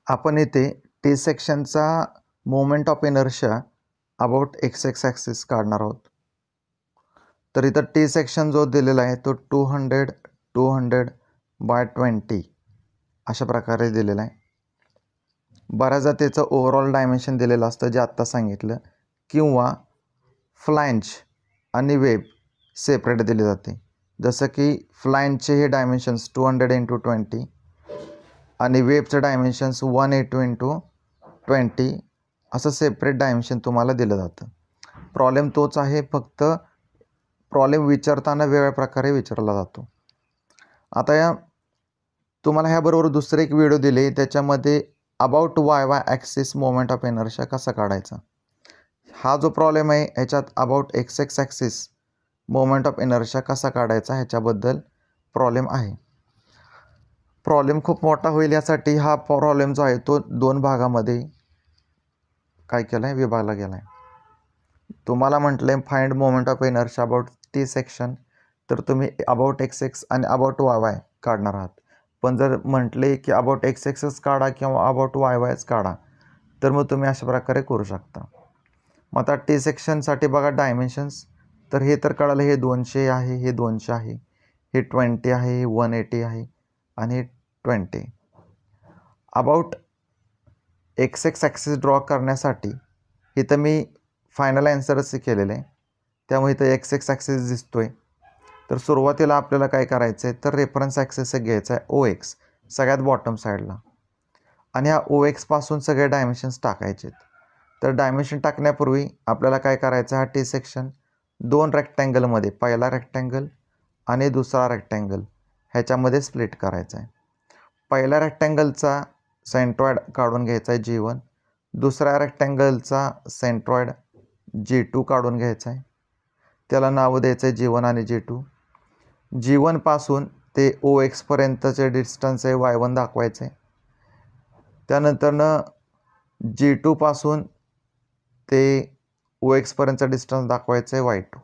आपण इथे टी सेक्शनचा moment of inertia about x x axis काढणार आहोत. तर इथं टी सेक्शन जो दिलेला आहे तो 200/20 अशा प्रकारे दिलेला आहे. बऱ्याचदा त्याचं ओव्हरऑल डायमेन्शन दिलेलं असतं जे आत्ता सांगितलं, किंवा फ्लॅंज आणि वेब सेपरेट दिले जाते. जसं की फ्लॅंजचे हे डायमेन्शन्स 200 × 20 आणि वेबचं डायमेन्शन्स 180 × 20 असं सेपरेट डायमेन्शन तुम्हाला दिलं जातं. प्रॉब्लेम तोच आहे, फक्त प्रॉब्लेम विचारताना वेगळ्या प्रकारे विचारला जातो. आता तुम्हाला ह्याबरोबर दुसरे एक व्हिडिओ दिले, त्याच्यामध्ये about Y axis moment of inertia कसा काढायचा. हा जो प्रॉब्लेम आहे ह्याच्यात about x x axis moment of inertia कसा काढायचा ह्याच्याबद्दल प्रॉब्लेम आहे. प्रॉब्लेम खूप मोठा होईल यासाठी हा प्रॉब्लेम जो आहे तो 2 भागामध्ये काय केला आहे, विभागला गेला आहे. तुम्हाला म्हटलं आहे find moment of inertia about T section, तर तुम्ही अबाउट एक्स एक्स आणि अबाउट वाय वाय काढणार आहात. पण जर म्हटले की अबाउट एक्स एक्सच काढा किंवा अबाउट वाय वायच काढा, तर मग तुम्ही अशा प्रकारे करू शकता. मग आता टी सेक्शनसाठी बघा डायमेन्शन्स, तर हे तर कळालं, हे 200 आहे, हे 200 आहे, हे 20 आहे, हे 180 आहे आणि हे 20. About x x axis draw करण्यासाठी इथं मी फायनल ॲन्सरच केलेलं आहे, त्यामुळे इथं एक्स एक्स ॲक्सिस दिसतो आहे. तर सुरुवातीला आपल्याला काय करायचं आहे, तर रेफरन्स ॲक्सिस घ्यायचा आहे ओ एक्स सगळ्यात बॉटम साईडला, आणि ह्या ओ एक्सपासून सगळे डायमेन्शन्स टाकायचे आहेत. तर डायमेन्शन टाकण्यापूर्वी आपल्याला काय करायचं, हा टी सेक्शन 2 रेक्टँगलमध्ये, पहिला रेक्टँगल आणि दुसरा रेक्टँगल ह्याच्यामध्ये स्प्लिट करायचा आहे. पहिल्या रेक्टँगलचा सेंट्रॉइड काढून घ्यायचा आहे G1, दुसऱ्या रेक्टँगलचा सेंट्रॉइड G2 काढून घ्यायचा आहे. त्याला नाव द्यायचं आहे G1 आणि G2. G1 पासून ते ओ एक्सपर्यंतचे डिस्टन्स आहे Y1 दाखवायचं आहे. त्यानंतरनं G2 पासून ते ओ एक्सपर्यंतचा डिस्टन्स दाखवायचं आहे Y2.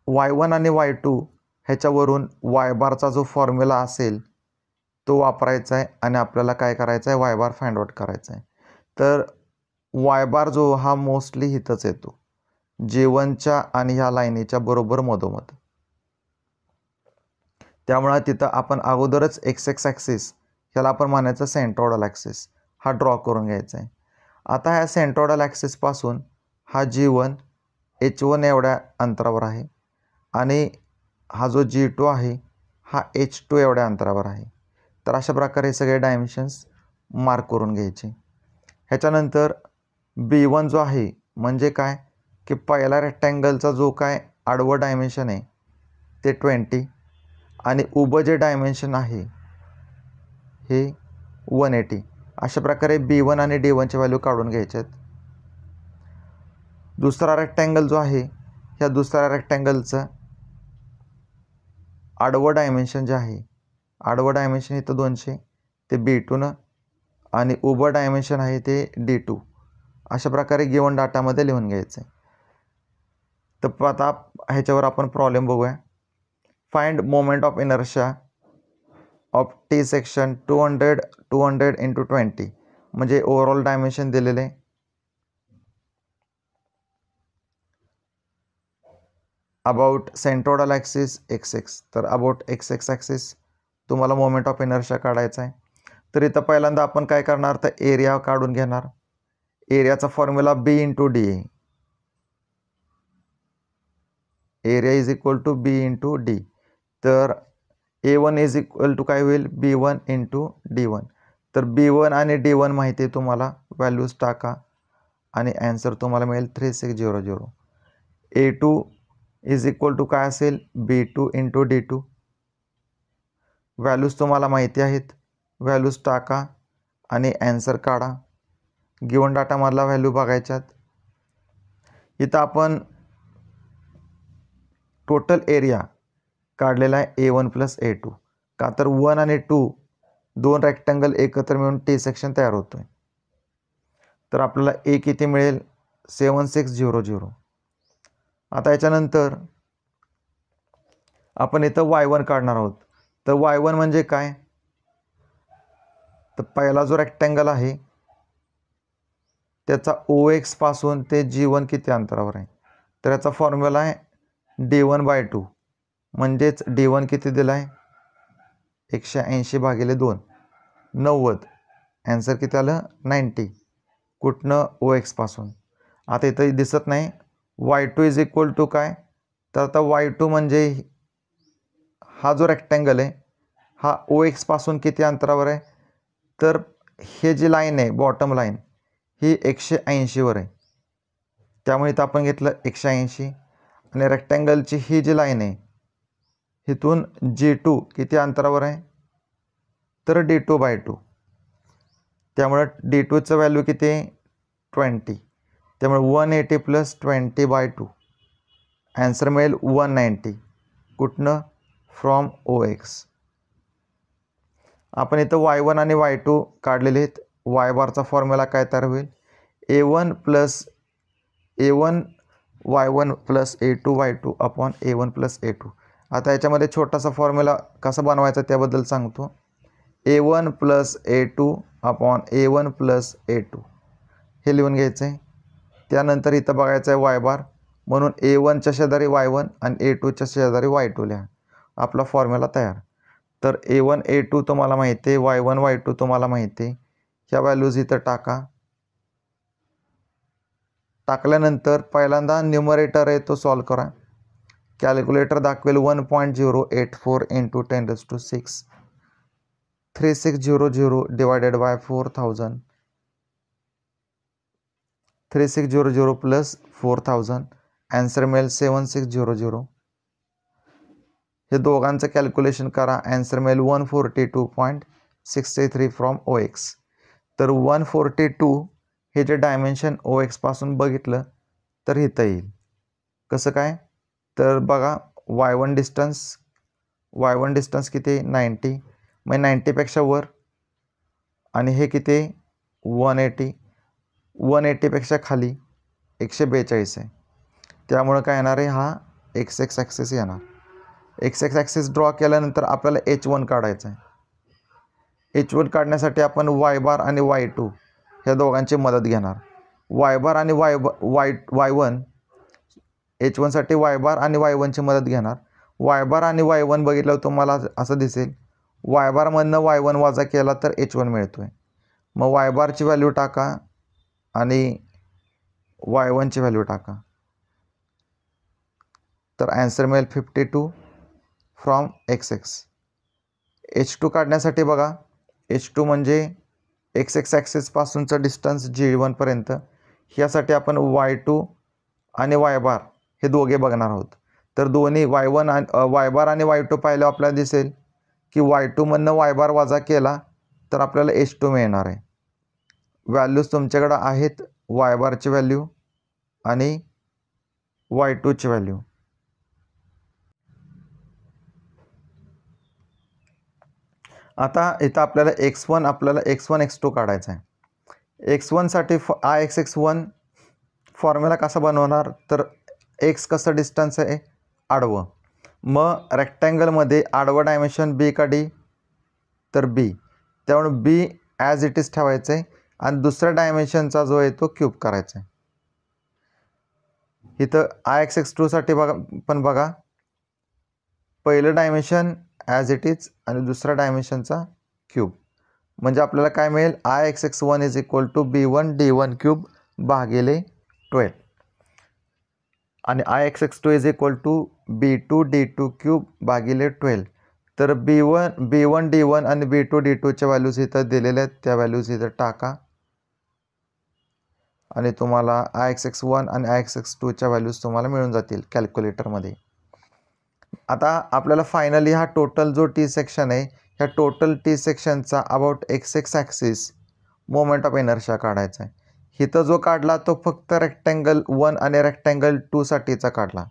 Y1 आणि Y2 ह्याच्यावरून वाय बारचा जो फॉर्म्युला असेल तो वापरायचा आहे आणि आपल्याला काय करायचं आहे, वाय बार फाइंड आउट करायचा आहे. तर वाय बार जो हा मोस्टली इथंच येतो, G1च्या आणि ह्या लाईनीच्या बरोबर मधोमध. त्यामुळे तिथं आपण अगोदरच एक्स एक्स ॲक्सिस ह्याला आपण म्हणायचं सेंट्रॉइडल ॲक्सिस हा ड्रॉ करून घ्यायचा आहे. आता ह्या सेंट्रॉइडल ॲक्सिसपासून हा G1 H1 एवढ्या अंतरावर आहे आणि हा जो G2 आहे हा H2 एवढ्या अंतरावर आहे. तर अशा प्रकारे सगळे डायमेन्शन्स मार्क करून घ्यायचे. ह्याच्यानंतर B1 जो आहे म्हणजे काय, की पहिला रेक्टँगलचा जो काय आडवं डायमेन्शन आहे ते 20 आणि उभं जे डायमेन्शन आहे हे 180. अशा प्रकारे B1 आणि D1ची व्हॅल्यू काढून घ्यायच्यात. दुसरा रेक्टँगल जो आहे ह्या दुसऱ्या रेक्टँगलचं आडवं डायमेन्शन जे आहे, आडवं डायमेन्शन इथं 200 ते B2 आणि उभं डायमेन्शन आहे ते D2. अशा प्रकारे गिवन डाटामध्ये लिहून घ्यायचं आहे. तर आता ह्याच्यावर आपण प्रॉब्लेम बघूया. Find moment of inertia of T section 200 × 20 म्हणजे ओव्हरऑल डायमेन्शन दिलेले आहे. About centroidal axis x x, तर अबाउट एक्स एक्स ॲक्सिस तुम्हाला मोमेंट ऑफ इनर्शिया काढायचा आहे. तर इथं पहिल्यांदा आपण काय करणार, तर एरिया काढून घेणार. एरियाचा फॉर्म्युला B × D आहे. Area is equal to B × D. तर A1 इज इक्वल टू काय होईल, B1 × D1. तर B1 आणि D1 माहिती आहे तुम्हाला, व्हॅल्यूज टाका आणि ॲन्सर तुम्हाला मिळेल 3600. A2 इज इक्वल टू काय असेल, B2 × D2. व्हॅल्यूज तुम्हाला माहिती आहेत, व्हॅल्यूज टाका आणि ॲन्सर काढा. गिवन डाटामधला व्हॅल्यू बघायच्यात. इथं आपण टोटल एरिया काढलेला आहे A1 + A2, का तर 1 आणि 2 दोन रेक्टँगल एकत्र मिळून टी सेक्शन तयार होतो आहे. तर आपल्याला A किती मिळेल, 7600. आता याच्यानंतर आपण इथं Y1 काढणार आहोत. तर Y1 म्हणजे काय, तर पहिला जो रेक्टँगल आहे त्याचा OX पासून ते G1 किती अंतरावर आहे, तर याचा फॉर्म्युला आहे D1/2, म्हणजेच D1 किती दिला आहे 180/2, 90. ॲन्सर किती आलं 90. कुठनं OX पासून. आता इथं दिसत नाही Y2 इज इक्वल टू काय, तर आता Y2 म्हणजे हा जो रेक्टँगल आहे हा OX पासून किती अंतरावर आहे, तर हे जी लाईन आहे बॉटम लाईन ही 180वर आहे, त्यामुळे इथं आपण घेतलं 180. आणि रेक्टँगलची ही जी लाईन आहे इथून G2 किती अंतरावर आहे, तर D2/2, त्यामुळे D2चं व्हॅल्यू किती आहे 20, त्यामुळे 180 + 20/2 ॲन्सर मिळेल 190. कुठनं फ्रॉम OX. आपण इथं Y1 आणि Y2 काढलेले आहेत. Y बारचा फॉर्म्युला काय तयार होईल A1 Y1 + A2 Y2 upon A1 + A2. आता याच्यामध्ये छोटासा फॉर्म्युला कसा बनवायचा त्याबद्दल सांगतो. A1 + A2 upon A1 + A2 हे लिहून घ्यायचं आहे. त्यानंतर इथं बघायचं आहे Y बार, म्हणून A1च्या शेजारी Y1 आणि A2च्या शेजारी Y2 लिहा. आपला फॉर्म्युला तयार. तर A1 A2 तुम्हाला माहिती आहे, Y1 Y2 तुम्हाला माहिती आहे. ह्या व्हॅल्यूज इथं टाका. टाकल्यानंतर पहिल्यांदा न्यूमरेटर आहे तो सॉल्व करा. कॅल्क्युलेटर दाखवेल 1.084 × 10⁶, 3600 डिवायडेड बाय 4000, 3600 + 4000 ॲन्सर मिळेल 7600. हे दोघांचं कॅल्क्युलेशन करा, ॲन्सर मिळेल 142.63 फ्रॉम OX. तर 142 हे जे डायमेन्शन OX पासून बघितलं तर इथं येईल. कसं काय, तर बघा Y1 डिस्टन्स किती 90, मग 90पेक्षा वर, आणि हे किती 180, 180पेक्षा खाली 142 आहे. त्यामुळं काय येणार आहे, हा X ॲक्सिस येणार. X ॲक्सिस ड्रॉ केल्यानंतर आपल्याला H1 काढायचं आहे. H1 काढण्यासाठी आपण Y बार आणि Y2 ह्या दोघांची मदत घेणार. Y बार आणि Y1 H1साठी Y बार आणि Y1ची मदत घेणार. Y बार आणि Y1 बघितल्यावर तुम्हाला असं दिसेल Y बारमधनं Y1 वजा केला तर H1 मिळतो आहे. मग Y बारची व्हॅल्यू टाका आणि Y1ची व्हॅल्यू टाका, तर ॲन्सर मिळेल 52 फ्रॉम XX. H2 काढण्यासाठी बघा, H2 म्हणजे X ॲक्सिसपासूनचं डिस्टन्स G1 पर्यंत. ह्यासाठी आपण Y2 आणि Y बार हे दोघे बघणार आहोत. तर दोन्ही Y बार आणि Y2 पाहिल्यावर आपल्याला दिसेल की Y2 मधनं Y बार वजा केला तर आपल्याला H2 मिळणार आहे. व्हॅल्यूज तुमच्याकडं आहेत, Y बारची व्हॅल्यू आणि Y2ची व्हॅल्यू. आता इथं आपल्याला X1 X2 काढायचं आहे. X1साठी IX1 फॉर्म्युला कसा बनवणार, तर X कसं डिस्टन्स आहे आडवं, मग रेक्टँगलमध्ये आडवं डायमेन्शन B का D, तर B, त्यामुळे B ॲज इट इज ठेवायचं आहे आणि दुसऱ्या डायमेन्शनचा जो आहे तो क्यूब करायचा आहे. इथं IX2साठी बघा पहिलं डायमेन्शन ॲज इट इज आणि दुसऱ्या डायमेन्शनचा क्यूब, म्हणजे आपल्याला काय मिळेल IX1 is equal to B1 D1³ भागिले 12 आणि IX2 is equal to B2 D2³ भागिले 12. तर B1 D1 आणि B2 D2च्या व्हॅल्यूज इथं दिलेल्या आहेत, त्या व्हॅल्यूज इथं टाका आणि तुम्हाला IX1 आणि IX2च्या व्हॅल्यूज तुम्हाला मिळून जातील कॅल्क्युलेटरमध्ये. आता आपल्याला फायनली हा टोटल जो T सेक्शन आहे, ह्या टोटल T सेक्शनचा about XX axis moment of inertia काढायचा आहे. इथं जो काढला तो फक्त रेक्टँगल 1 आणि रेक्टँगल 2साठीचा काढला.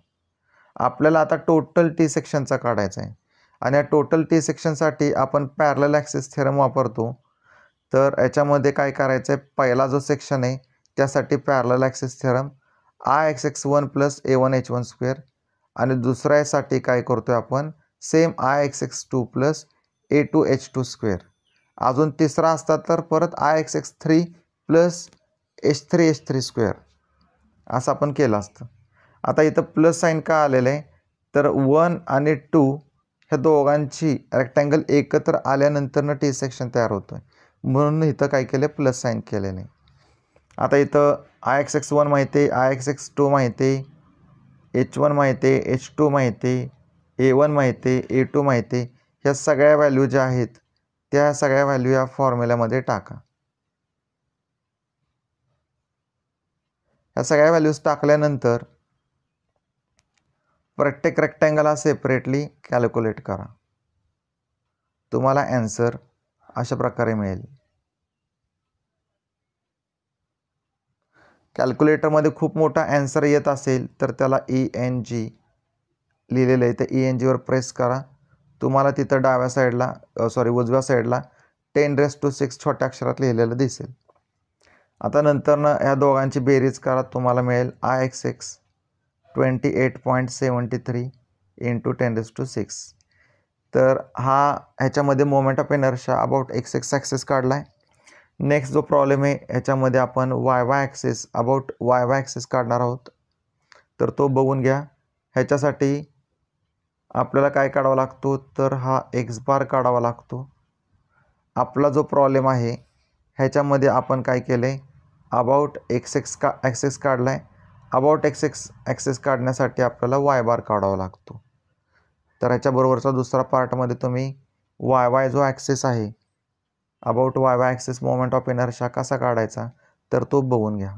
आपल्याला आता टोटल T सेक्शनचा काढायचा आहे आणि या टोटल T सेक्शनसाठी आपण पॅरलल ॲक्सिस थेरम वापरतो. तर याच्यामध्ये काय करायचं आहे, पहिला जो सेक्शन आहे त्यासाठी parallel axis theorem IX1 + A1H1² आणि दुसऱ्यासाठी काय करतोय आपण सेम IX2 + A2H2². अजून तिसरा असता तर परत IXX3 प्लस H3 असं आपण केलं असतं. आता इथं प्लस साईन का आलेलं आहे तर 1 आणि 2 ह्या दोघांची रेक्टँगल एकत्र आल्यानंतरनं टी सेक्शन तयार होतं आहे, म्हणून इथं काय केलं प्लस साईन केलेलं आहे. आता इथं IXX1 माहिती आहे, IXX2 माहिती आहे, H1 माहिती आहे, H2 माहिती आहे, A1 माहिती आहे, A2 माहिती आहे. ह्या सगळ्या व्हॅल्यू ज्या आहेत त्या सगळ्या व्हॅल्यू या फॉर्म्युल्यामध्ये टाका. ह्या सगळ्या व्हॅल्यूज टाकल्यानंतर प्रत्येक रेक्टँगल हा सेपरेटली कॅल्क्युलेट करा. तुम्हाला ॲन्सर अशा प्रकारे मिळेल. कॅल्क्युलेटरमध्ये खूप मोठा ॲन्सर येत असेल तर त्याला ENG लिहिलेलं आहे, तर ENGवर प्रेस करा. तुम्हाला तिथं डाव्या साईडला उजव्या साईडला 10⁶ छोट्या अक्षरात लिहिलेलं दिसेल. आता नंतरनं ह्या दोघांची बेरीज करा, तुम्हाला मिळेल IXX 28.73 × 10⁶. तर ह्याच्यामध्ये moment of inertia about XX axis काढला आहे. नेक्स्ट जो प्रॉब्लेम आहे ह्याच्यामध्ये आपण YY axis about YY axis काढणार आहोत, तर तो बघून घ्या. ह्याच्यासाठी आपल्याला काय काढावा लागतो तर हा X बार काढावा लागतो. आपला जो प्रॉब्लेम आहे ह्याच्यामध्ये आपण काय केलं आहे अबाउट XX ॲक्सिस काढला आहे. अबाउट XX ॲक्सिस काढण्यासाठी आपल्याला Y बार काढावा लागतो. तर ह्याच्याबरोबरचा दुसरा पार्टमध्ये तुम्ही YY जो ॲक्सिस आहे about YY axis moment of inertia कसा काढायचा तर तो बघून घ्या.